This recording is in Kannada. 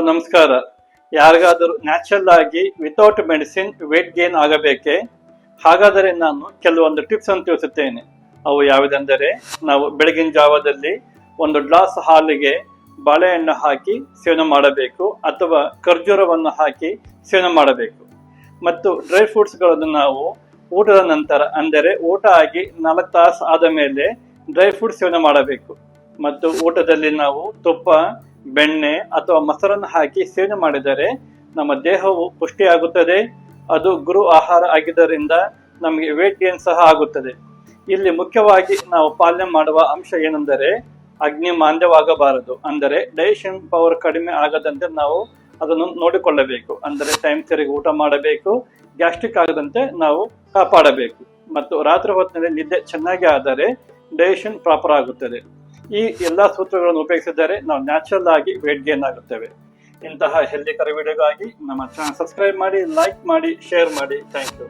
ನಮಸ್ಕಾರ. ಯಾರಿಗಾದರೂ ನ್ಯಾಚುರಲ್ ಆಗಿ ವಿತೌಟ್ ಮೆಡಿಸಿನ್ ವೇಟ್ ಗೇನ್ ಆಗಬೇಕೆ? ಹಾಗಾದರೆ ನಾನು ಕೆಲವೊಂದು ಟಿಪ್ಸ್ ಅನ್ನು ತಿಳಿಸುತ್ತೇನೆ. ಅವು ಯಾವುದೆಂದರೆ, ನಾವು ಬೆಳಗಿನ ಜಾವದಲ್ಲಿ ಒಂದು ಗ್ಲಾಸ್ ಹಾಲಿಗೆ ಬಾಳೆಹಣ್ಣು ಹಾಕಿ ಸೇವನೆ ಮಾಡಬೇಕು, ಅಥವಾ ಖರ್ಜೂರವನ್ನು ಹಾಕಿ ಸೇವನೆ ಮಾಡಬೇಕು. ಮತ್ತು ಡ್ರೈ ಫ್ರೂಟ್ಸ್ಗಳನ್ನು ನಾವು ಊಟದ ನಂತರ, ಅಂದರೆ ಊಟ ಆಗಿ 4 ತಾಸು ಆದ ಮೇಲೆ ಡ್ರೈ ಫ್ರೂಟ್ಸ್ ಸೇವನೆ ಮಾಡಬೇಕು. ಮತ್ತು ಊಟದಲ್ಲಿ ನಾವು ತುಪ್ಪ, ಬೆಣ್ಣೆ ಅಥವಾ ಮೊಸರನ್ನು ಹಾಕಿ ಸೇವನೆ ಮಾಡಿದರೆ ನಮ್ಮ ದೇಹವು ಪುಷ್ಟಿಯಾಗುತ್ತದೆ. ಅದು ಗುರು ಆಹಾರ ಆಗಿದ್ದರಿಂದ ನಮಗೆ ವೇಟ್ ಗೇನ್ ಸಹ ಆಗುತ್ತದೆ. ಇಲ್ಲಿ ಮುಖ್ಯವಾಗಿ ನಾವು ಪಾಲನೆ ಮಾಡುವ ಅಂಶ ಏನೆಂದರೆ, ಅಗ್ನಿ ಮಾಂದ್ಯವಾಗಬಾರದು, ಅಂದರೆ ಡೈಜೆಷನ್ ಪವರ್ ಕಡಿಮೆ ಆಗದಂತೆ ನಾವು ಅದನ್ನು ನೋಡಿಕೊಳ್ಳಬೇಕು. ಅಂದರೆ ಟೈಮ್ ಸರಿಗೆ ಊಟ ಮಾಡಬೇಕು, ಗ್ಯಾಸ್ಟ್ರಿಕ್ ಆಗದಂತೆ ನಾವು ಕಾಪಾಡಬೇಕು. ಮತ್ತು ರಾತ್ರಿ ಹೊತ್ತಿನಲ್ಲಿ ನಿದ್ದೆ ಚೆನ್ನಾಗಿ ಆದರೆ ಡೈಜೆಷನ್ ಪ್ರಾಪರ್ ಆಗುತ್ತದೆ. ಈ ಎಲ್ಲಾ ಸೂತ್ರಗಳನ್ನು ಉಪಯೋಗಿಸಿದರೆ ನಾವು ನ್ಯಾಚುರಲ್ ಆಗಿ ವೇಟ್ ಗೇನ್ ಆಗುತ್ತೇವೆ. ಇಂತಹ ಹೆಲ್ದಿಕರ ವಿಡಿಯೋಗಾಗಿ ನಮ್ಮ ಚಾನಲ್ ಸಬ್ಸ್ಕ್ರೈಬ್ ಮಾಡಿ, ಲೈಕ್ ಮಾಡಿ, ಶೇರ್ ಮಾಡಿ. Thank you.